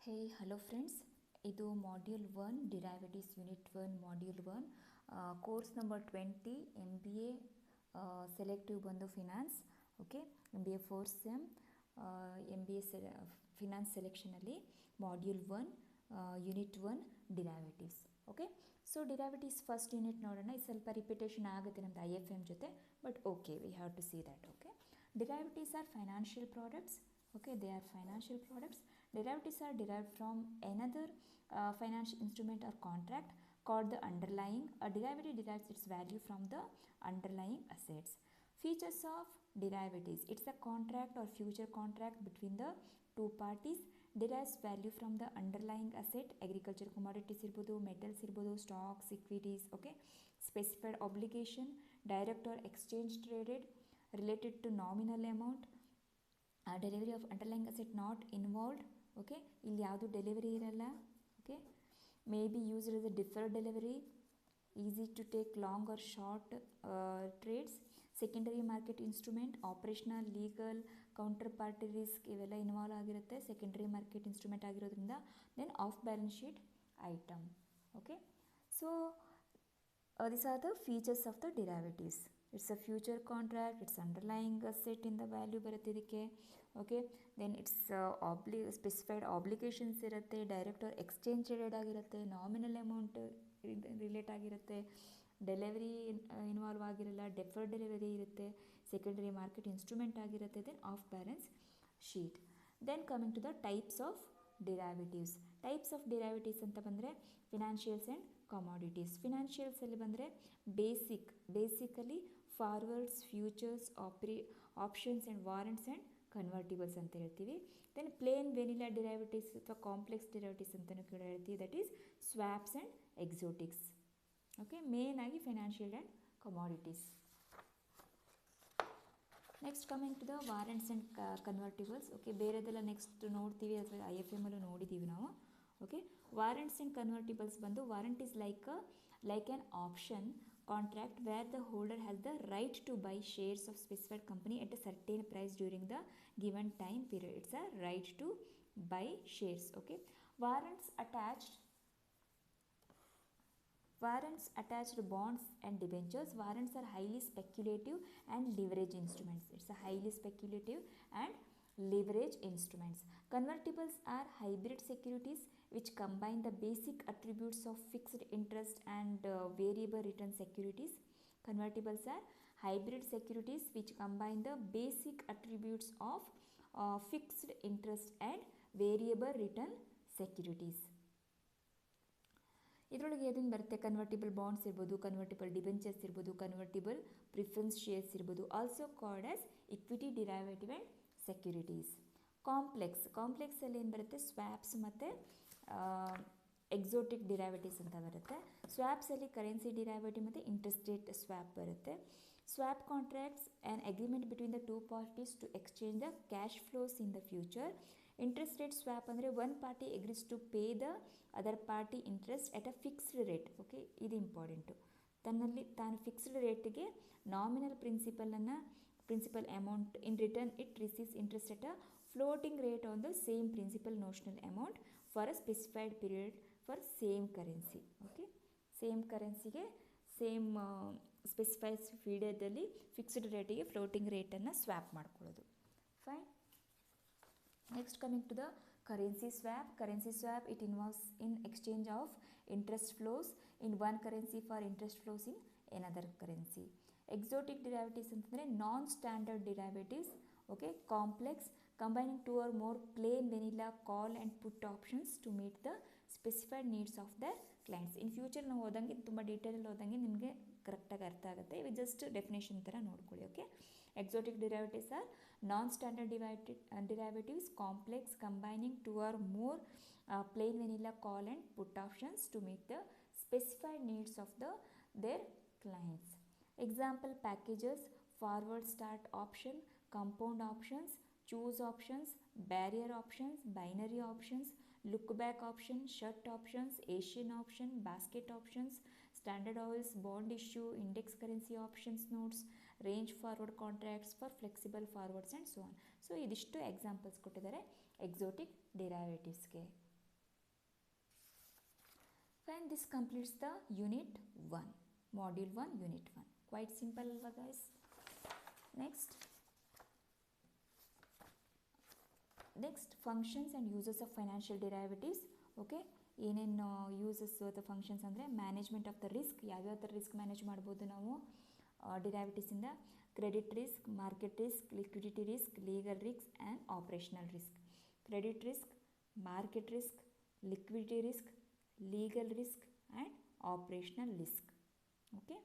Hey, hello friends. ಇದು module 1 derivatives unit 1 module 1 course number 20 MBA selective ಬಂದು finance. Okay, MBA 4th sem MBA finance ಸೆಲೆಕ್ಷನಲ್ಲಿ module 1 unit 1 derivatives. Okay, so derivatives first unit ನೋಡೋಣ. ಇದು ಸ್ವಲ್ಪ repetition ಆಗುತ್ತೆ ನಮ್ಮದು IFM ಜೊತೆ, but okay, we have to see that. Okay, derivatives are financial products. Okay, they are financial products. Derivatives are derived from another financial instrument or contract called the underlying. A derivative derives its value from the underlying assets. Features of derivatives: it's a contract or future contract between the two parties, derives value from the underlying asset. Agriculture commodities irbodu, metals irbodu, stocks, equities. Okay, specified obligation, direct or exchange traded, related to nominal amount. Delivery of underlying asset not involved. Okay, ಇಲ್ಲಿ ಯಾವುದು delivery ಇರಲ್ಲ. Okay, may be used as a deferred delivery, easy to take long or short trades. Secondary market instrument, operational, legal, counter party risk ಇವೆಲ್ಲ involve ಆಗಿರುತ್ತೆ secondary market instrument ಆಗಿರೋದ್ರಿಂದ. Then off balance sheet item. Okay, so these are the features of the derivatives. It's a future contract, it's underlying asset in the value ಬರುತ್ತೆ ಇದಕ್ಕೆ. Okay, then it's specified obligations ಇರುತ್ತೆ, direct or exchange traded ಆಗಿರುತ್ತೆ, nominal amount relate ಆಗಿರುತ್ತೆ, delivery involve ಆಗಿರಲ್ಲ, deferred delivery ಇರುತ್ತೆ, secondary market instrument ಆಗಿರುತ್ತೆ, then off balance sheet. Then coming to the types of derivatives. Types of derivatives ಅಂತ ಬಂದರೆ financials and commodities. ಫಿನಾನ್ಷಿಯಲ್ಸಲ್ಲಿ ಬಂದರೆ basically forwards, futures, options and warrants and convertibles ಅಂತ ಹೇಳ್ತೀವಿ. Then plain vanilla derivatives ಅಥವಾ complex derivatives ಅಂತಲೂ ಕೂಡ ಹೇಳ್ತೀವಿ, that is swaps and exotics. Okay, main ಆಗಿ financial and commodities. Next coming to the warrants and convertibles. Okay, ಬೇರೆದೆಲ್ಲ next ನೋಡ್ತೀವಿ ಅಥವಾ IFM ಅಲ್ಲೂ ನೋಡಿದ್ದೀವಿ ನಾವು. ಓಕೆ, ವಾರಂಟ್ಸ್ ಆ್ಯಂಡ್ ಕನ್ವರ್ಟಿಬಲ್ಸ್ ಬಂದು warrant is like an option contract where the holder has the right to buy shares of specified company at a certain price during the given time period. It's a right to buy shares. Okay, warrants attached bonds and debentures. Warrants are highly speculative and leverage instruments. It's a highly speculative and leverage instruments. Convertibles are hybrid securities which combine the basic attributes of fixed interest and variable return securities. Convertibles are hybrid securities which combine the basic attributes of fixed interest and variable return securities. ಇದರೊಳಗೆ ಏನೇನು ಬರುತ್ತೆ? Convertible bonds ಇರ್ಬೋದು, convertible debentures ಇರ್ಬೋದು, convertible preference shares ಇರ್ಬೋದು, also called as equity derivative and securities. ಕಾಂಪ್ಲೆಕ್ಸಲ್ಲಿ ಏನು ಬರುತ್ತೆ? Swaps ಮತ್ತು ಎಕ್ಸೋಟಿಕ್ ಡಿರೈವೇಟಿವ್ಸ್ ಅಂತ ಬರುತ್ತೆ. ಸ್ವ್ಯಾಪ್ಸಲ್ಲಿ ಕರೆನ್ಸಿ ಡಿರೈವೇಟಿವ್ ಮತ್ತು ಇಂಟ್ರೆಸ್ಟ್ ರೇಟ್ ಸ್ವ್ಯಾಪ್ ಬರುತ್ತೆ. Swap contracts an agreement between the two parties to exchange the cash flows in the future. Interest rate swap ಅಂದರೆ one party agrees to pay the other party interest at a fixed rate. Okay, ಇದು important. ತಾನು fixed ರೇಟಿಗೆ nominal principal amount, in return it receives interest at a floating rate on the same principal notional amount for a specified period for same currency. Okay, same ಕರೆನ್ಸಿಗೆ same specified ಪೀರಿಯಡಲ್ಲಿ fixed ರೇಟಿಗೆ floating ರೇಟನ್ನು swap ಮಾಡ್ಕೊಳ್ಳೋದು. Fine. Next, coming to the currency swap. Currency swap, it involves in exchange of interest flows in one currency for interest flows in another currency. Exotic derivatives ಅಂತಂದರೆ non standard derivatives. Okay, complex, combining two or more plain vanilla call and put options to meet the specified needs of the clients. In future ನಾವು ಓದಂಗೆ ತುಂಬ ಡೀಟೇಲಲ್ಲಿ ಓದಂಗೆ ನಿಮಗೆ ಕರೆಕ್ಟಾಗಿ ಅರ್ಥ ಆಗುತ್ತೆ. ಇವು just definition ಥರ ನೋಡ್ಕೊಳ್ಳಿ. Okay, exotic derivatives are non-standard derivatives, complex, combining two or more plain vanilla call and put options to meet the specified needs of their clients. Example packages: forward start option, compound options, choose options, barrier options, binary options, look back option, shut options, Asian option, basket options, standard oils, bond issue, index currency options notes, range forward contracts for flexible forwards and so on. So ಇದಿಷ್ಟು examples ಕೊಟ್ಟಿದ್ದಾರೆ exotic ಡಿರೈವೇಟಿವ್ಸ್ಗೆ. Fine, this completes the unit 1, module 1, unit 1. Quite simple alva guys. Next functions and uses of financial derivatives. Okay, ಏನೇನು uses ಅಥವಾ functions ಅಂದರೆ management of the risk, ಯಾವ್ಯಾವ ಥರ risk manage ಮಾಡ್ಬೋದು ನಾವು ಡಿರೈವೇಟಿವ್ಸಿಂದ. Credit risk, market risk, liquidity risk, legal risk and operational risk. Credit risk, market risk, liquidity risk, legal risk and operational risk. Okay,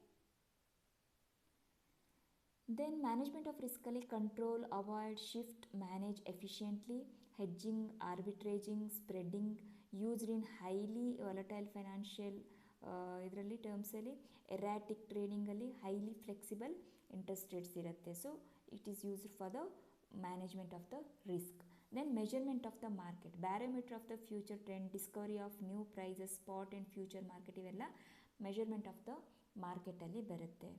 then management of risk ಅಲ್ಲಿ control, avoid, shift, manage efficiently, hedging, arbitraging, spreading, used in highly volatile financial ಇದರಲ್ಲಿ ಟರ್ಮ್ಸಲ್ಲಿ. erratic trading ಅಲ್ಲಿ highly flexible interest rates ಇರುತ್ತೆ. So it is used for the management of the risk. Then measurement of the market, barometer of the future trend, discovery of new prices, spot and future market, ಇವೆಲ್ಲ measurement of the ಮಾರ್ಕೆಟಲ್ಲಿ ಬರುತ್ತೆ.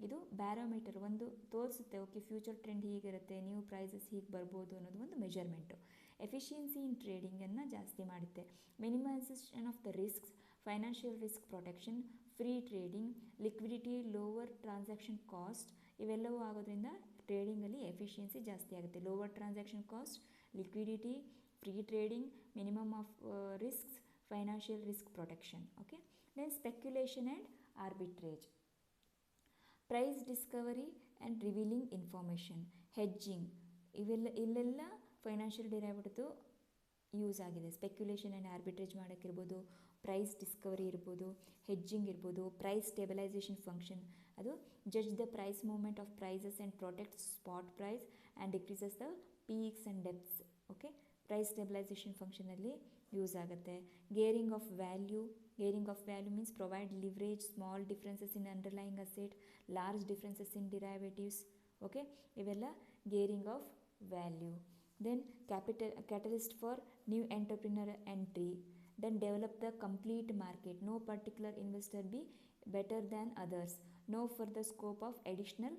ಇದು barometer ಒಂದು ತೋರಿಸುತ್ತೆ, okay future trend ಹೀಗಿರುತ್ತೆ, new prices ಹೀಗೆ ಬರ್ಬೋದು ಅನ್ನೋದು ಒಂದು ಮೆಜರ್ಮೆಂಟು. ಎಫಿಷಿಯನ್ಸಿ ಇನ್ ಟ್ರೇಡಿಂಗನ್ನು ಜಾಸ್ತಿ ಮಾಡುತ್ತೆ. Minimisation of the risks, financial risk protection, free trading, liquidity, lower transaction cost, ಇವೆಲ್ಲವೂ ಆಗೋದ್ರಿಂದ ಟ್ರೇಡಿಂಗಲ್ಲಿ ಎಫಿಷಿಯನ್ಸಿ ಜಾಸ್ತಿ ಆಗುತ್ತೆ. Lower transaction cost, liquidity, free trading, minimum of risks, financial risk protection. Okay, then speculation and arbitrage, price discovery and revealing information, hedging, ಇವೆಲ್ಲ financial derivative use ಆಗಿದೆ. Speculation and arbitrage ಮಾಡೋಕ್ಕಿರ್ಬೋದು, price discovery ಇರ್ಬೋದು, hedging ಇರ್ಬೋದು, price stabilisation function, ಅದು judge the price movement of prices and protect spot price and decreases the peaks and depths. Okay, price stabilisation ಫಂಕ್ಷನಲ್ಲಿ use ಆಗುತ್ತೆ. Gearing of value means provide leverage, small differences in underlying asset, large differences in derivatives. Okay, ಇವೆಲ್ಲ gearing of value. Then catalyst for new entrepreneur entry. Then develop the complete market, no particular investor be better than others, no further scope of additional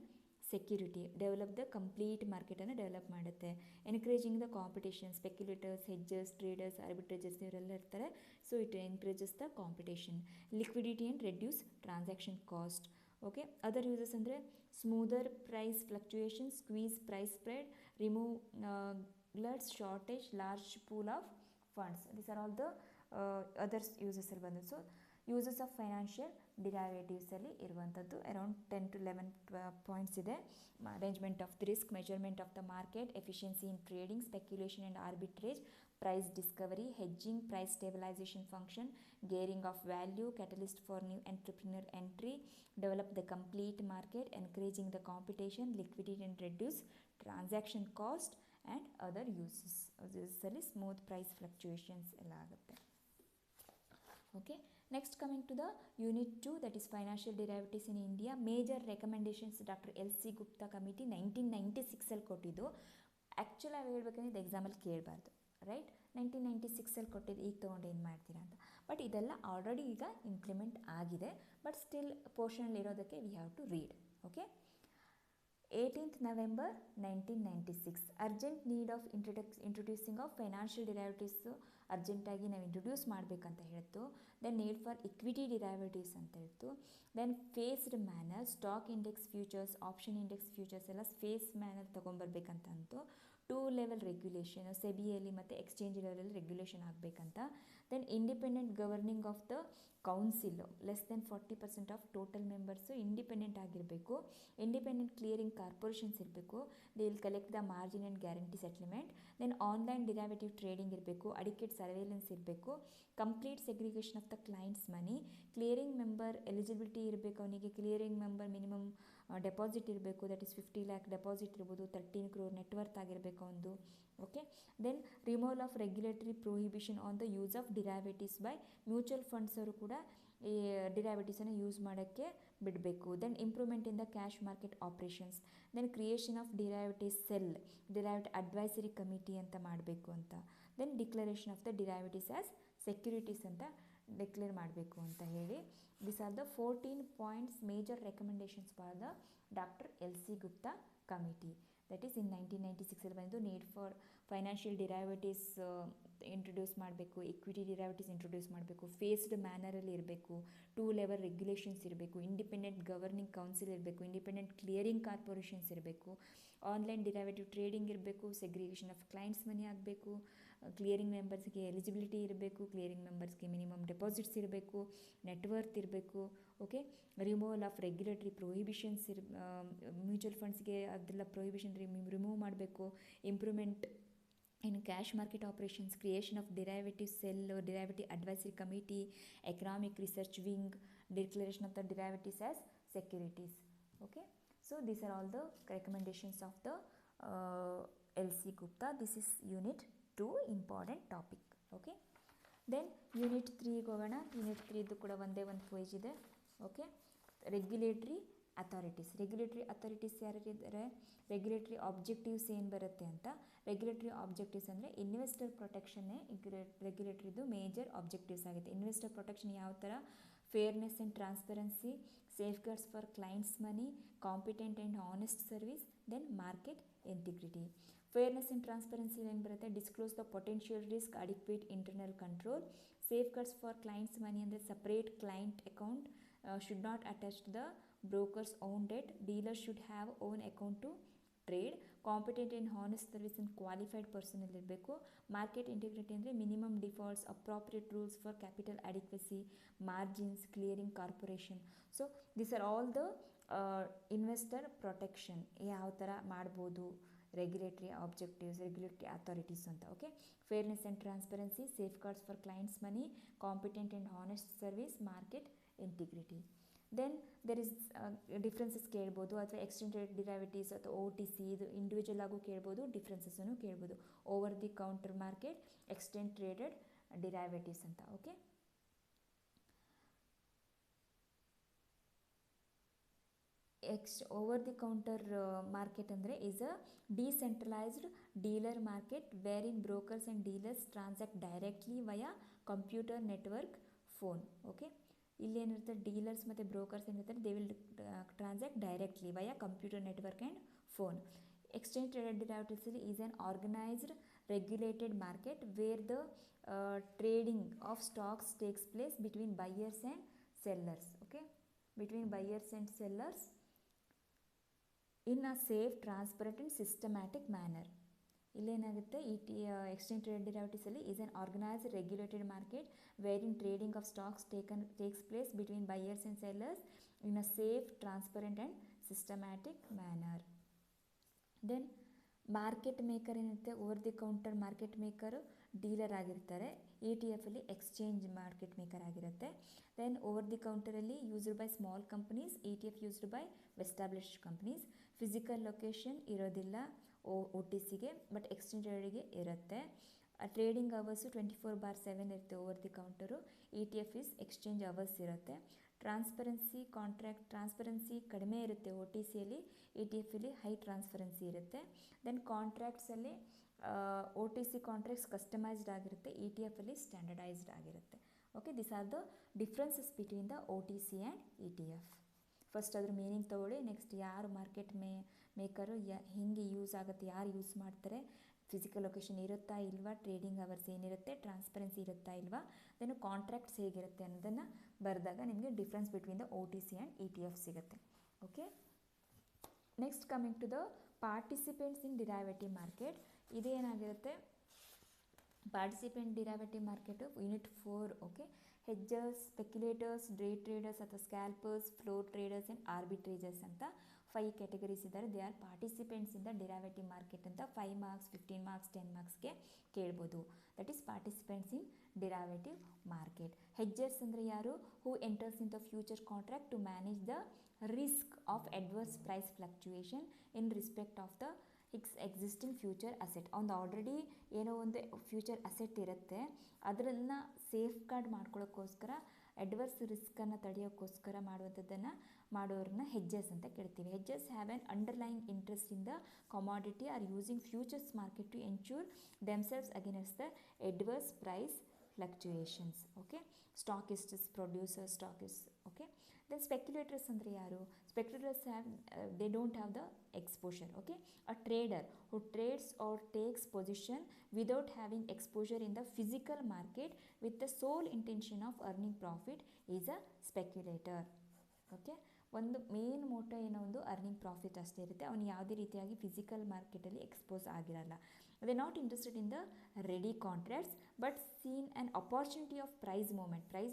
security. Develop the complete ಮಾರ್ಕೆಟನ್ನು develop ಮಾಡುತ್ತೆ. Encouraging the competition, speculators, hedgers, traders, arbitrageurs ಇವರೆಲ್ಲ ಇರ್ತಾರೆ. So it encourages the competition. Liquidity and reduce transaction cost. Okay, other uses ಅಂದರೆ smoother price fluctuation, squeeze price spread, remove gluts shortage, large pool of funds. These are all the others ಯೂಸಸಲ್ಲಿ ಬಂದು. So uses of financial ಡಿರೈವೇಟಿವ್ಸಲ್ಲಿ ಇರುವಂಥದ್ದು around 10 to 11 points ಇದೆ. Arrangement of the risk, measurement of the market, efficiency in trading, speculation and arbitrage, price discovery, hedging, price stabilisation function, gearing of value, catalyst for new entrepreneur entry, develop the complete market, encouraging the competition, liquidity and reduce transaction cost and other uses. ಯೂಸಲ್ಲಿ smooth price fluctuations ಎಲ್ಲ ಆಗುತ್ತೆ. Okay, next coming to the unit 2, that is financial derivatives in India. Major recommendations Dr. L.C. Gupta committee 1996 ಅಲ್ಲಿ ಕೊಟ್ಟಿದ್ದು. Actually ಆಗಿ ಹೇಳ್ಬೇಕಂದ್ರೆ ಇದು ಎಕ್ಸಾಮಲ್ಲಿ ಕೇಳಬಾರ್ದು, ರೈಟ್? 1996 ಕೊಟ್ಟಿದ್ದು ಈಗ ತೊಗೊಂಡು ಏನು ಮಾಡ್ತೀರಾ ಅಂತ. ಬಟ್ ಇದೆಲ್ಲ ಆಲ್ರೆಡಿ ಈಗ ಇಂಪ್ಲಿಮೆಂಟ್ ಆಗಿದೆ, ಬಟ್ ಸ್ಟಿಲ್ ಪೋರ್ಷನಲ್ಲಿ ಇರೋದಕ್ಕೆ we have to read. Okay, 18th November 1996, urgent need of introducing of financial derivatives ಅರ್ಜೆಂಟಾಗಿ ನಾವು ಇಂಟ್ರೊಡ್ಯೂಸ್ ಮಾಡಬೇಕಂತ ಹೇಳ್ತು. Then need for equity derivatives ಅಂತ ಹೇಳ್ತು. Then phased manner, stock index futures, option index futures ಎಲ್ಲ phase manner ತೊಗೊಂಬರ್ಬೇಕಂತ ಅಂತು. 2 level regulation, ಸೆಬಿಯಲ್ಲಿ ಮತ್ತು ಎಕ್ಸ್ಚೇಂಜ್ ಲೆವೆಲಲ್ಲಿ ರೆಗ್ಯುಲೇಷನ್ ಆಗಬೇಕಂತ. Then independent governing of the council, less than 40% of total members independent ಆಗಿರಬೇಕು. Independent clearing corporations ಇರಬೇಕು. They will collect the margin and guarantee settlement. Then online derivative trading ಇರಬೇಕು. Adequate surveillance ಇರಬೇಕು. Complete segregation of the clients money. Clearing member eligibility ಇರಬೇಕು ಅವನಿಗೆ. Clearing member minimum deposit ಇರಬೇಕು, that is 50 lakh deposit ಇರ್ಬೋದು, 13 crore net worth ಆಗಿರಬೇಕು ಒಂದು. Okay, then removal of regulatory prohibition on the use of derivatives by mutual funds ಅವರು ಕೂಡ ಈ ಡಿರೈವೇಟಿವ್ಸನ್ನು ಯೂಸ್ ಮಾಡೋಕ್ಕೆ ಬಿಡಬೇಕು. Then improvement in the cash market operations. Then creation of derivative cell, derivative advisory committee ಅಂತ ಮಾಡಬೇಕು ಅಂತ. Then declaration of the derivatives as securities ಅಂತ ಡಿಕ್ಲೇರ್ ಮಾಡಬೇಕು ಅಂತ ಹೇಳಿ. These are the 14 points major recommendations for the Dr. L.C. Gupta committee. That is in 1996 ಬಂದು need for financial derivatives introduce ಮಾಡಬೇಕು, equity derivatives introduce ಮಾಡಬೇಕು, phased ಮ್ಯಾನರಲ್ಲಿ ಇರಬೇಕು, 2 level regulations ಇರಬೇಕು, ಇಂಡಿಪೆಂಡೆಂಟ್ ಗವರ್ನಿಂಗ್ ಕೌನ್ಸಿಲ್ ಇರಬೇಕು, ಇಂಡಿಪೆಂಡೆಂಟ್ ಕ್ಲಿಯರಿಂಗ್ ಕಾರ್ಪೊರೇಷನ್ಸ್ ಇರಬೇಕು, online derivative trading ಇರಬೇಕು, segregation of clients money ಆಗಬೇಕು, ಕ್ಲಿಯರಿಂಗ್ ಮೆಂಬರ್ಸ್ಗೆ ಎಲಿಜಿಬಿಲಿಟಿ ಇರಬೇಕು, ಕ್ಲಿಯರಿಂಗ್ ಮೆಂಬರ್ಸ್ಗೆ ಮಿನಿಮಮ್ ಡೆಪಾಸಿಟ್ಸ್ ಇರಬೇಕು, ನೆಟ್ವರ್ತ್ ಇರಬೇಕು. Okay, removal of regulatory prohibitions mutual ಫಂಡ್ಸ್ಗೆ ಅದೆಲ್ಲ ಪ್ರೊಹಿಬಿಷನ್ ರಿಮೂವ್ ಮಾಡಬೇಕು, improvement in cash market operations, creation of derivative cell, derivative advisory committee, economic research wing, declaration of the derivatives as securities. Okay, so these are all the recommendations of the LC Gupta. This is unit 2 important topic. Okay, then unit 3 ಹೋಗೋಣ. unit 3 ಇದು ಕೂಡ ಒಂದೇ ಒಂದು page ಇದೆ. Okay, regulatory authorities. Regulatory authorities ಯಾರಿದ್ದಾರೆ, regulatory objectives ಏನು ಬರುತ್ತೆ ಅಂತ. ರೆಗ್ಯುಲೇಟರಿ ಆಬ್ಜೆಕ್ಟಿವ್ಸ್ ಅಂದರೆ ಇನ್ವೆಸ್ಟರ್ ಪ್ರೊಟೆಕ್ಷನ್ನೇ ರೆಗ್ಯುಲೇಟರಿದು ಮೇಜರ್ ಆಬ್ಜೆಕ್ಟಿವ್ಸ್ ಆಗಿದೆ. ಇನ್ವೆಸ್ಟರ್ ಪ್ರೊಟೆಕ್ಷನ್ ಯಾವ ಥರ, fairness and transparency, safeguards for clients' money, competent and honest service, then market integrity. Fairness and transparency ಏನು ಬರುತ್ತೆ, disclose the potential risk, adequate internal control. Safeguards for clients' money ಅಂದರೆ separate client account should not attach to the broker's own debt. Dealers should have own account to trade. Competent and honest service and qualified ಪರ್ಸನಲ್ಲಿ ಇರಬೇಕು. Market integrity ಅಂದರೆ minimum defaults, appropriate rules for capital adequacy, margins, clearing corporation. So this are all the investor protection ಯಾವ ಥರ ಮಾಡ್ಬೋದು regulatory objectives, regulatory authorities ಅಂತ. Okay, fairness and transparency, safeguards for clients money, competent and honest service, market integrity. Then there is differences ಕೇಳ್ಬೋದು, ಅಥವಾ exchange rate derivatives ಅಥವಾ OTC ಇದು individual ಆಗು ಕೇಳ್ಬೋದು, ಡಿಫ್ರೆನ್ಸಸ್ಸನ್ನು ಕೇಳ್ಬೋದು. Over the counter market, exchange traded derivatives ಅಂತ. Okay, over the counter market ಅಂದರೆ is a decentralised dealer market where in brokers and dealers transact directly via computer network phone. Okay, ಇಲ್ಲೇನಿರುತ್ತೆ, dealers ಮತ್ತು brokers ಏನಿರ್ತಾರೆ they will transact directly via computer network and phone. Exchange traded derivatives is an organised regulated market where the trading of stocks takes place between buyers and sellers. Okay, between buyers and sellers in a safe, transparent and systematic manner. ಇಲ್ಲೇನಾಗುತ್ತೆ, exchange traded ಡಿರೈವೇಟಿವ್ಸಲ್ಲಿ is an organised regulated market where in trading of stocks takes place between buyers and sellers in a safe, transparent and systematic manner. Then market maker ಏನಿರುತ್ತೆ, over the counter market maker dealer ಆಗಿರ್ತಾರೆ. ETF ಅಲ್ಲಿ exchange market maker ಆಗಿರುತ್ತೆ. Then over the ಕೌಂಟರಲ್ಲಿ used by small companies, ETF used by established companies. Physical location ಇರೋದಿಲ್ಲ OTCಗೆ, but exchange ಟ್ರೇಡಿಗೆ ಇರುತ್ತೆ. Trading hours 24/7 ಇರುತ್ತೆ over the counter. ETF is exchange hours ಇರುತ್ತೆ. ಟ್ರಾನ್ಸ್ಪರೆನ್ಸಿ, ಕಾಂಟ್ರಾಕ್ಟ್ ಟ್ರಾನ್ಸ್ಪರೆನ್ಸಿ ಕಡಿಮೆ ಇರುತ್ತೆ OTCಯಲ್ಲಿ, ETF ಹೈ ಟ್ರಾನ್ಸ್ಪರೆನ್ಸಿ ಇರುತ್ತೆ. ದೆನ್ ಕಾಂಟ್ರಾಕ್ಟ್ಸಲ್ಲಿ OTC ಕಾಂಟ್ರಾಕ್ಟ್ಸ್ ಕಸ್ಟಮೈಸ್ಡ್ ಆಗಿರುತ್ತೆ, ETF ಸ್ಟ್ಯಾಂಡರ್ಡೈಸ್ಡ್ ಆಗಿರುತ್ತೆ. Okay, this are the differences between the OTC and ETF. First ಅದ್ರ meaning ತೊಗೊಳ್ಳಿ. Next ಯಾರು market maker ಹೆಂಗೆ ಯೂಸ್ ಆಗುತ್ತೆ, ಯಾರು ಯೂಸ್ ಮಾಡ್ತಾರೆ, ಫಿಸಿಕಲ್ ಲೊಕೇಶನ್ ಇರುತ್ತಾ ಇಲ್ವಾ, ಟ್ರೇಡಿಂಗ್ ಅವರ್ಸ್ ಏನಿರುತ್ತೆ, ಟ್ರಾನ್ಸ್ಪರೆನ್ಸಿ ಇರುತ್ತಾ ಇಲ್ವಾ, ದೆನ್ ಕಾಂಟ್ರಾಕ್ಟ್ಸ್ ಹೇಗಿರುತ್ತೆ ಅನ್ನೋದನ್ನು ಬರೆದಾಗ ನಿಮಗೆ difference between the OTC and ETF ಸಿಗುತ್ತೆ. Okay, next coming to the participants in derivative market. ಇದೇನಾಗಿರುತ್ತೆ, participant derivative market unit 4. Okay, hedgers, speculators, day traders ಅಥವಾ scalpers, floor traders and arbitrageurs ಅಂತ 5 categories ಇದ್ದಾರೆ. They are participants in the derivative market ಅಂತ 5 marks, 15 marks, 10 ಮಾರ್ಕ್ಸ್ಗೆ ಕೇಳ್ಬೋದು. That is participants in derivative market. Hedgers ಅಂದರೆ ಯಾರು, who enters in the future contract to manage the risk of adverse price fluctuation in respect of the existing future asset. ಅವ್ನು already ಏನೋ ಒಂದು future asset ಇರುತ್ತೆ, ಅದರನ್ನು safeguard ಮಾಡ್ಕೊಳ್ಳೋಕ್ಕೋಸ್ಕರ, adverse ರಿಸ್ಕನ್ನು ತಡೆಯೋಕ್ಕೋಸ್ಕರ ಮಾಡೋರನ್ನ ಹೆಜ್ಜರ್ಸ್ ಅಂತ ಕೇಳ್ತೀವಿ. Hedgers have an underlying interest in the commodity are using futures market to ensure themselves against the adverse price fluctuations. Okay, stockists, producers, stockist. Okay, then speculators ಅಂದರೆ ಯಾರು? Speculators they don't have the exposure. Okay, a trader who trades or takes position without having exposure in the physical market with the sole intention of earning profit is a speculator. Okay, ಒಂದು main motto ಏನೋ ಒಂದು earning profit ಅಷ್ಟೇ ಇರುತ್ತೆ. ಅವನು ಯಾವುದೇ ರೀತಿಯಾಗಿ physical ಮಾರ್ಕೆಟಲ್ಲಿ expose ಆಗಿರಲ್ಲ. They not interested in the ready contracts but seen an opportunity of price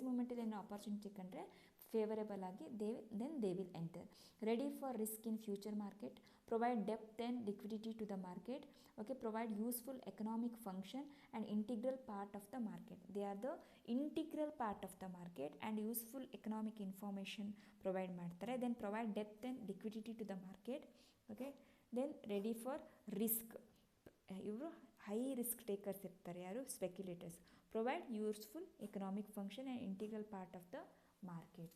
ಮೂಮೆಂಟಲ್ಲಿ ಏನೋ ಅಪಾರ್ಚುನಿಟಿ ಕಂಡ್ರೆ ಫೇವರೇಬಲ್ ಆಗಿ they will enter. Ready for risk in future market, provide depth and liquidity to the market. Okay, provide useful economic function and integral part of the market. They are the integral part of the market and useful economic information provide ಮಾಡ್ತಾರೆ. Then provide depth and liquidity to the market. Okay, then ready for risk. ಇವರು high risk takers ಇರ್ತಾರೆ. ಯಾರು? Speculators. Provide useful economic function and integral part of the market.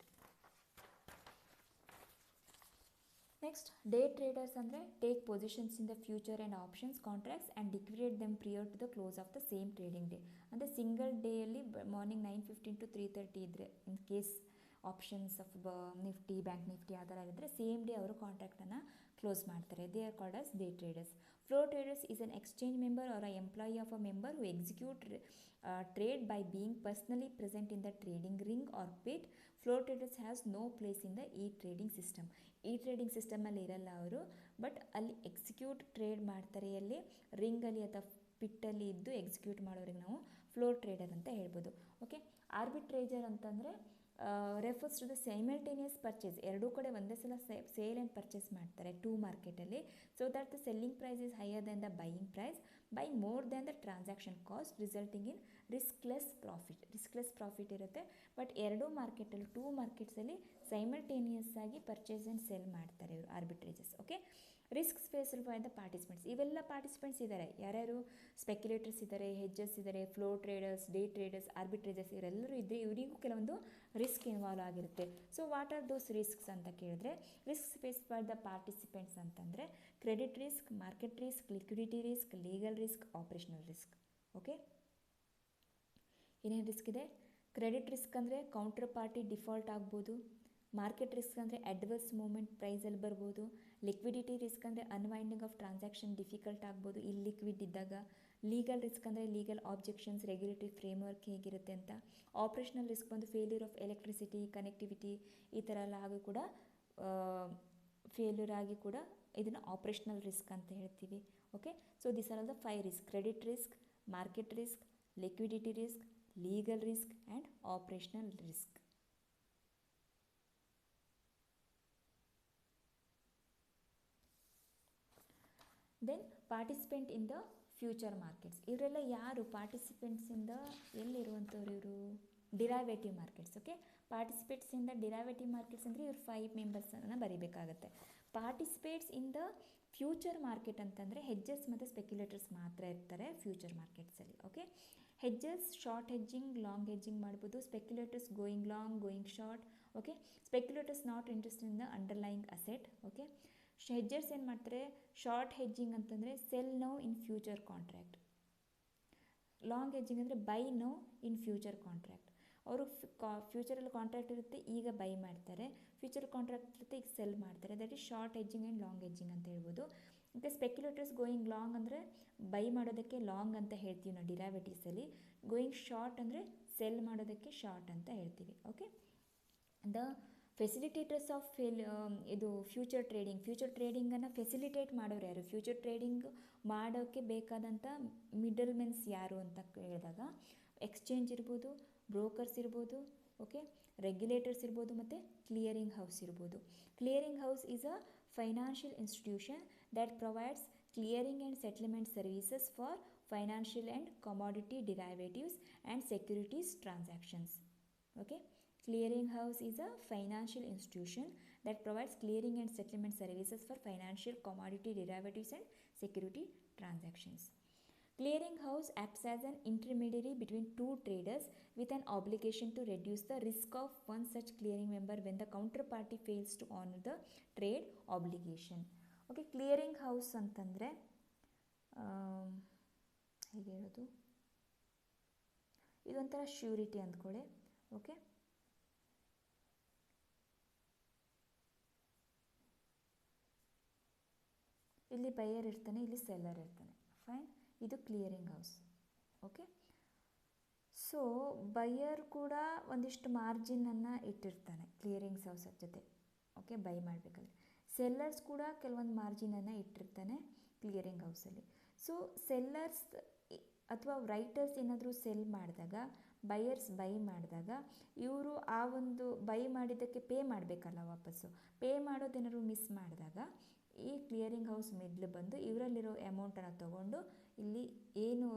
Next, day traders ಅಂದರೆ take positions in the future and options contracts and liquidate them prior to the close of the same trading day. ಅಂದರೆ single ಡೇಯಲ್ಲಿ morning 9:15 to 3:30 ಇದ್ದರೆ, in case options of Nifty, bank Nifty ಆ ಥರ ಇದ್ದರೆ same day ಅವರು ಕಾಂಟ್ರಾಕ್ಟನ್ನು close ಮಾಡ್ತಾರೆ. They are called as day traders. Floor traders is an exchange member or a employee of a member who execute trade by being personally present in the trading ring or pit. Floor traders has no place in the e-trading system. e-trading ಸಿಸ್ಟಮಲ್ಲಿ ಇರಲ್ಲ ಅವರು, but ಅಲ್ಲಿ execute trade ಮಾಡ್ತಾರೆ. ಅಲ್ಲಿ ರಿಂಗಲ್ಲಿ ಅಥವಾ ಪಿಟ್ಟಲ್ಲಿ ಇದ್ದು execute ಮಾಡೋರಿಗೆ ನಾವು floor trader ಅಂತ ಹೇಳ್ಬೋದು. ಓಕೆ, ಆರ್ಬಿಟ್ರೇಜರ್ ಅಂತಂದರೆ refers to the simultaneous purchase. ಎರಡೂ ಕಡೆ ಒಂದೇ ಸಲ ಸೇಲ್ ಆ್ಯಂಡ್ ಪರ್ಚೇಸ್ ಮಾಡ್ತಾರೆ ಟೂ ಮಾರ್ಕೆಟಲ್ಲಿ. So that the selling price is higher than the buying price by more than the transaction cost, resulting in riskless profit ಇರುತ್ತೆ. But ಎರಡೂ ಮಾರ್ಕೆಟಲ್ಲಿ, two ಮಾರ್ಕೆಟ್ಸಲ್ಲಿ ಸೈಮಲ್ಟೇನಿಯಸ್ ಆಗಿ ಪರ್ಚೇಸ್ ಆ್ಯಂಡ್ ಸೆಲ್ ಮಾಡ್ತಾರೆ ಇವರು arbitrages. Okay, risks faced by the participants. ಇವೆಲ್ಲ participants ಇದ್ದಾರೆ. ಯಾರ್ಯಾರು? ಸ್ಪೆಕ್ಯುಲೇಟರ್ಸ್ ಇದ್ದಾರೆ, ಹೆಜ್ಜಸ್ ಇದ್ದಾರೆ, floor traders, day traders, arbitrageurs, ಇವರೆಲ್ಲರೂ ಇದ್ದರೆ ಇವರಿಗೂ ಕೆಲವೊಂದು ರಿಸ್ಕ್ ಇನ್ವಾಲ್ವ್ ಆಗಿರುತ್ತೆ. So what are those risks ಅಂತ ಕೇಳಿದ್ರೆ, risk faced by the participants ಅಂತಂದರೆ credit risk, market risk, liquidity risk, legal risk, operational risk. Okay, ಏನೇನು ರಿಸ್ಕ್ ಇದೆ? ಕ್ರೆಡಿಟ್ ರಿಸ್ಕ್ ಅಂದರೆ ಕೌಂಟರ್ ಪಾರ್ಟಿ ಡಿಫಾಲ್ಟ್ ಆಗ್ಬೋದು. ಮಾರ್ಕೆಟ್ ರಿಸ್ಕ್ ಅಂದರೆ adverse movement ಪ್ರೈಸಲ್ಲಿ ಬರ್ಬೋದು. ಲಿಕ್ವಿಡಿಟಿ ರಿಸ್ಕ್ ಅಂದರೆ ಅನ್ವೈಂಡಿಂಗ್ ಆಫ್ ಟ್ರಾನ್ಸಾಕ್ಷನ್ ಡಿಫಿಕಲ್ಟ್ ಆಗ್ಬೋದು ಇಲ್ಲಿಕ್ವಿಡ್ ಇದ್ದಾಗ. ಲೀಗಲ್ ರಿಸ್ಕ್ ಅಂದರೆ ಲೀಗಲ್ ಆಬ್ಜೆಕ್ಷನ್ಸ್, ರೆಗ್ಯುಲೇಟರಿ ಫ್ರೇಮ್ವರ್ಕ್ ಹೇಗಿರುತ್ತೆ ಅಂತ. ಆಪ್ರೇಷನಲ್ ರಿಸ್ಕ್ ಬಂದು ಫೇಲ್ಯೂರ್ ಆಫ್ ಎಲೆಕ್ಟ್ರಿಸಿಟಿ, ಕನೆಕ್ಟಿವಿಟಿ ಈ ಥರ ಎಲ್ಲ ಆಗಿ ಕೂಡ ಫೇಲ್ಯೂರ್ ಆಗಿ ಕೂಡ ಇದನ್ನು ಆಪ್ರೇಷನಲ್ ರಿಸ್ಕ್ ಅಂತ ಹೇಳ್ತೀವಿ. Okay, so this are all the 5 risk: credit risk, market risk, liquidity risk, legal risk and operational risk. Then participant in the future markets. ಇವರೆಲ್ಲ ಯಾರು? ಪಾರ್ಟಿಸಿಪೆಂಟ್ಸಿಂದ ಎಲ್ಲಿರುವಂಥವ್ರು ಇವರು? Derivative markets. Okay, participates in the derivative markets ಅಂದರೆ ಇವರು 5 ಮೆಂಬರ್ಸನ್ನು ಬರೀಬೇಕಾಗತ್ತೆ. Participates in the future market ಅಂತಂದರೆ ಹೆಜ್ಜಸ್ ಮತ್ತು ಸ್ಪೆಕ್ಯುಲೇಟರ್ಸ್ ಮಾತ್ರ ಇರ್ತಾರೆ ಫ್ಯೂಚರ್ ಮಾರ್ಕೆಟ್ಸಲ್ಲಿ. Okay, hedges short hedging, long hedging ಮಾಡ್ಬೋದು. Speculators going long, going short. Okay, speculators not interested in the underlying asset. Okay, hedgers ಏನು ಮಾಡ್ತಾರೆ? ಶಾರ್ಟ್ ಹೆಜ್ಜಿಂಗ್ ಅಂತಂದರೆ sell now in future contract. Long hedging ಅಂದರೆ buy now in future contract. ಅವರು ಫ್ಯೂಚರಲ್ಲಿ contract ಇರುತ್ತೆ, ಈಗ by ಮಾಡ್ತಾರೆ. Future contract ಇರುತ್ತೆ, ಈಗ ಸೆಲ್ ಮಾಡ್ತಾರೆ. That is short hedging and long hedging ಅಂತ ಹೇಳ್ಬೋದು. ಮತ್ತು ಸ್ಪೆಕ್ಯುಲೇಟರ್ಸ್ ಗೋಯಿಂಗ್ ಲಾಂಗ್ ಅಂದರೆ ಬೈ ಮಾಡೋದಕ್ಕೆ ಲಾಂಗ್ ಅಂತ ಹೇಳ್ತೀವಿ ನಾವು ಡಿರೈವೇಟಿವ್ಸಲ್ಲಿ. ಗೋಯಿಂಗ್ ಶಾರ್ಟ್ ಅಂದರೆ ಸೆಲ್ ಮಾಡೋದಕ್ಕೆ ಶಾರ್ಟ್ ಅಂತ ಹೇಳ್ತೀವಿ. ಓಕೆ, ದ ಫೆಸಿಲಿಟೇಟರ್ಸ್ ಆಫ್ ಇದು ಫ್ಯೂಚರ್ ಟ್ರೇಡಿಂಗನ್ನು ಫೆಸಿಲಿಟೇಟ್ ಮಾಡೋರು ಯಾರು? ಫ್ಯೂಚರ್ ಟ್ರೇಡಿಂಗ್ ಮಾಡೋಕ್ಕೆ ಬೇಕಾದಂಥ ಮಿಡಲ್ ಮೆನ್ಸ್ ಯಾರು ಅಂತ ಕೇಳಿದಾಗ ಎಕ್ಸ್ಚೇಂಜ್ ಇರ್ಬೋದು, ಬ್ರೋಕರ್ಸ್ ಇರ್ಬೋದು. ಓಕೆ, ರೆಗ್ಯುಲೇಟರ್ಸ್ ಇರ್ಬೋದು ಮತ್ತು ಕ್ಲಿಯರಿಂಗ್ ಹೌಸ್ ಇರ್ಬೋದು. Clearing house is a financial institution that provides clearing and settlement services for financial and commodity derivatives and securities transactions. Okay, clearing house is a financial institution that provides clearing and settlement services for financial, commodity derivatives and security transactions. Clearing house acts as an intermediary between two traders with an obligation to reduce the risk of one such clearing member when the counterparty fails to honor the trade obligation. Okay, clearing house ಅಂತಂದರೆ ಹೇಗೆ ಹೇಳೋದು? ಇದೊಂಥರ surety ಅಂದ್ಕೊಳ್ಳಿ. Okay, ಇಲ್ಲಿ buyer ಇರ್ತಾನೆ, ಇಲ್ಲಿ seller ಇರ್ತಾನೆ. Fine, ಇದು clearing house. Okay, so buyer ಕೂಡ ಒಂದಿಷ್ಟು ಮಾರ್ಜಿನನ್ನು ಇಟ್ಟಿರ್ತಾನೆ ಕ್ಲಿಯರಿಂಗ್ ಹೌಸ್ ಜೊತೆ. ಓಕೆ, ಬೈ ಮಾಡಬೇಕಾದ್ರೆ ಸೆಲ್ಲರ್ಸ್ ಕೂಡ ಕೆಲವೊಂದು ಮಾರ್ಜಿನನ್ನು ಇಟ್ಟಿರ್ತಾನೆ ಕ್ಲಿಯರಿಂಗ್ ಹೌಸಲ್ಲಿ. ಸೊ ಸೆಲ್ಲರ್ಸ್ ಅಥವಾ ರೈಟರ್ಸ್ ಏನಾದರೂ ಸೆಲ್ ಮಾಡಿದಾಗ, ಬೈಯರ್ಸ್ ಬೈ ಮಾಡಿದಾಗ, ಇವರು ಆ ಒಂದು ಬೈ ಮಾಡಿದ್ದಕ್ಕೆ ಪೇ ಮಾಡಬೇಕಲ್ಲ ವಾಪಸ್ಸು. ಪೇ ಮಾಡೋದೇನಾದ್ರು ಮಿಸ್ ಮಾಡಿದಾಗ ಈ ಕ್ಲಿಯರಿಂಗ್ ಹೌಸ್ ಮಿಡ್ಲ್ ಬಂದು ಇವರಲ್ಲಿರೋ ಅಮೌಂಟನ್ನು ತೊಗೊಂಡು ಇಲ್ಲಿ ಏನು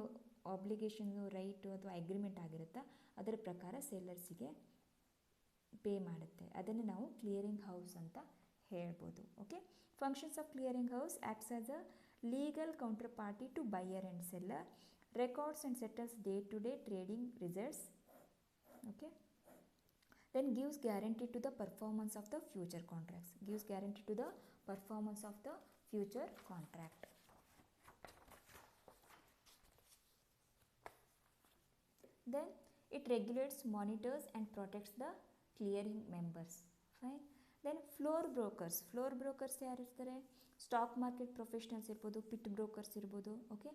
ಆಬ್ಲಿಗೇಷನ್ನು, ರೈಟು ಅಥವಾ ಅಗ್ರಿಮೆಂಟ್ ಆಗಿರುತ್ತಾ ಅದರ ಪ್ರಕಾರ ಸೆಲ್ಲರ್ಸಿಗೆ ಪೇ ಮಾಡುತ್ತೆ. ಅದನ್ನು ನಾವು ಕ್ಲಿಯರಿಂಗ್ ಹೌಸ್ ಅಂತ ಹೇಳ್ಬೋದು. Okay, functions of clearing house acts as a legal counter party to buyer and seller, records and settles day-to-day trading results. Okay, then gives guarantee to the performance of the future contracts. Gives guarantee to the performance of the future contract. Then it regulates, monitors and protects the clearing members. Fine. Then floor brokers. Floor brokers ಯಾರು ಇರ್ತಾರೆ? Stock market professionals ಇರ್ಬೋದು, pit brokers ಇರ್ಬೋದು. Okay,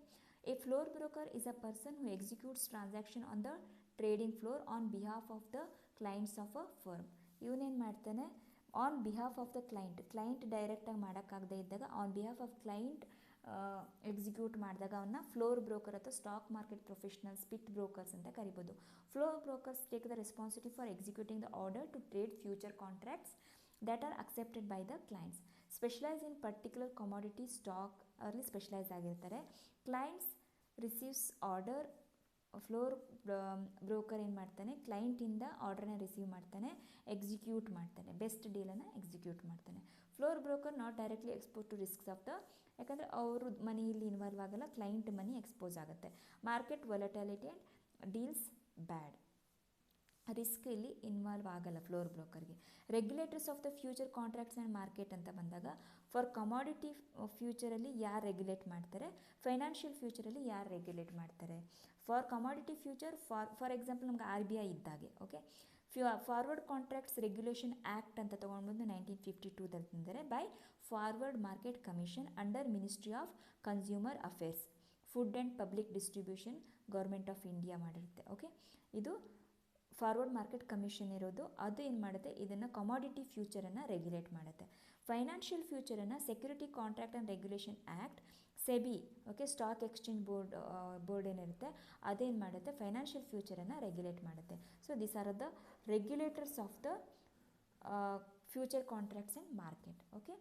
a floor broker is a person who executes transaction on the trading floor on behalf of the clients of a firm. ಇವನೇನು ಮಾಡ್ತಾನೆ, on behalf of the client ಡೈರೆಕ್ಟಾಗಿ ಮಾಡೋಕ್ಕಾಗದೇ ಇದ್ದಾಗ on behalf of client execute ಮಾಡಿದಾಗ ಅವನ್ನ floor broker ಅಥವಾ stock market professionals, pit brokers ಅಂತ ಕರಿಬೋದು. Floor brokers take the responsibility for executing the order to trade future contracts that are accepted by the clients. Specialize in particular commodity stock ಅಲ್ಲಿ specialise ಆಗಿರ್ತಾರೆ. Clients receives order, floor broker ಏನು ಮಾಡ್ತಾನೆ, ಕ್ಲೈಂಟಿಂದ ಆರ್ಡರ್ನ receive ಮಾಡ್ತಾನೆ, execute ಮಾಡ್ತಾನೆ, best ಡೀಲನ್ನು execute ಮಾಡ್ತಾನೆ. Floor broker not directly expose to risks of the, ಯಾಕಂದರೆ ಅವರು ಮನಿ ಇಲ್ಲಿ ಇನ್ವಾಲ್ವ್ ಆಗಲ್ಲ, ಕ್ಲೈಂಟ್ ಮನಿ ಎಕ್ಸ್ಪೋಸ್ ಆಗುತ್ತೆ. Market volatility and deals bad, risk ಇಲ್ಲಿ ಇನ್ವಾಲ್ವ್ ಆಗಲ್ಲ ಫ್ಲೋರ್ ಬ್ರೋಕರ್ಗೆ. Regulators of the future contracts and market ಅಂತ ಬಂದಾಗ, ಫಾರ್ ಕಮಾಡಿಟಿ ಫ್ಯೂಚರಲ್ಲಿ ಯಾರು ರೆಗ್ಯುಲೇಟ್ ಮಾಡ್ತಾರೆ, ಫೈನಾನ್ಷಿಯಲ್ ಫ್ಯೂಚರಲ್ಲಿ ಯಾರು ರೆಗ್ಯುಲೇಟ್ ಮಾಡ್ತಾರೆ. For commodity future, for example ನಮ್ಗೆ RBI ಇದ್ದಾಗೆ. Okay, forward contracts regulation act ಅಂತ ತೊಗೊಂಡ್ಬಂದು 1952ದಲ್ಲಿ ತಂದರೆ by forward market commission under ministry of consumer affairs, food and public distribution, government of India ಮಾಡಿರುತ್ತೆ. ಓಕೆ, ಇದು ಫಾರ್ವರ್ಡ್ ಮಾರ್ಕೆಟ್ ಕಮಿಷನ್ ಇರೋದು. ಅದು ಏನು ಮಾಡುತ್ತೆ, ಇದನ್ನು ಕಮಾಡಿಟಿ ಫ್ಯೂಚರನ್ನು ರೆಗ್ಯುಲೇಟ್ ಮಾಡುತ್ತೆ. ಫೈನಾನ್ಷಿಯಲ್ ಫ್ಯೂಚರನ್ನು security contract and regulation act, SEBI, okay, stock exchange board ಏನಿರುತ್ತೆ ಅದೇನು ಮಾಡುತ್ತೆ, ಫೈನಾನ್ಷಿಯಲ್ ಫ್ಯೂಚರನ್ನು ರೆಗ್ಯುಲೇಟ್ ಮಾಡುತ್ತೆ. So these are the regulators of the future contracts and market. Okay,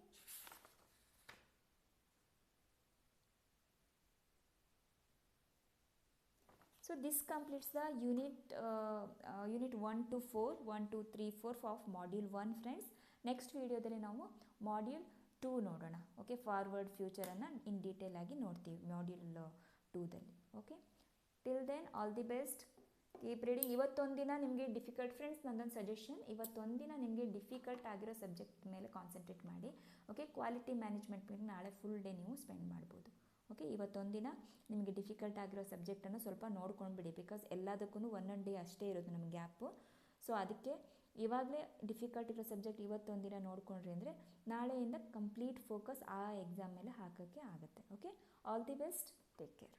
so this completes the unit 1 to 4, 1 2 3 4 of module 1 friends. Next ವಿಡಿಯೋದಲ್ಲಿ ನಾವು module 2 ನೋಡೋಣ. Okay, forward ಫ್ಯೂಚರನ್ನು in detail ಆಗಿ ನೋಡ್ತೀವಿ ಮಾಡ್ಯೂಲ್ 2ದಲ್ಲಿ. Okay, till then all the best, keep reading. ಇವತ್ತೊಂದಿನ ನಿಮಗೆ difficult friends, ನಂದೊಂದು ಸಜೆಷನ್, ಇವತ್ತೊಂದಿನ ನಿಮಗೆ ಡಿಫಿಕಲ್ಟ್ ಆಗಿರೋ ಸಬ್ಜೆಕ್ಟ್ ಮೇಲೆ ಕಾನ್ಸಂಟ್ರೇಟ್ ಮಾಡಿ. ಓಕೆ, ಕ್ವಾಲಿಟಿ ಮ್ಯಾನೇಜ್ಮೆಂಟ್ ಮೇಲೆ ನಾಳೆ ಫುಲ್ ಡೇ ನೀವು ಸ್ಪೆಂಡ್ ಮಾಡ್ಬೋದು. ಓಕೆ, ಇವತ್ತೊಂದಿನ ನಿಮಗೆ ಡಿಫಿಕಲ್ಟ್ ಆಗಿರೋ ಸಬ್ಜೆಕ್ಟನ್ನು ಸ್ವಲ್ಪ ನೋಡ್ಕೊಂಡ್ಬಿಡಿ, ಬಿಕಾಸ್ ಎಲ್ಲದಕ್ಕೂ 1 ಡೇ ಅಷ್ಟೇ ಇರೋದು ನಮಗೆ ಗ್ಯಾಪು. ಸೊ ಅದಕ್ಕೆ ಇವಾಗಲೇ ಡಿಫಿಕಲ್ಟ್ ಇರೋ ಸಬ್ಜೆಕ್ಟ್ ಇವತ್ತೊಂದಿನ ನೋಡ್ಕೊಂಡ್ರಿ ಅಂದರೆ ನಾಳೆಯಿಂದ ಕಂಪ್ಲೀಟ್ ಫೋಕಸ್ ಆ ಎಕ್ಸಾಮ್ ಮೇಲೆ ಹಾಕೋಕ್ಕೆ ಆಗುತ್ತೆ. Okay, all the best, take care.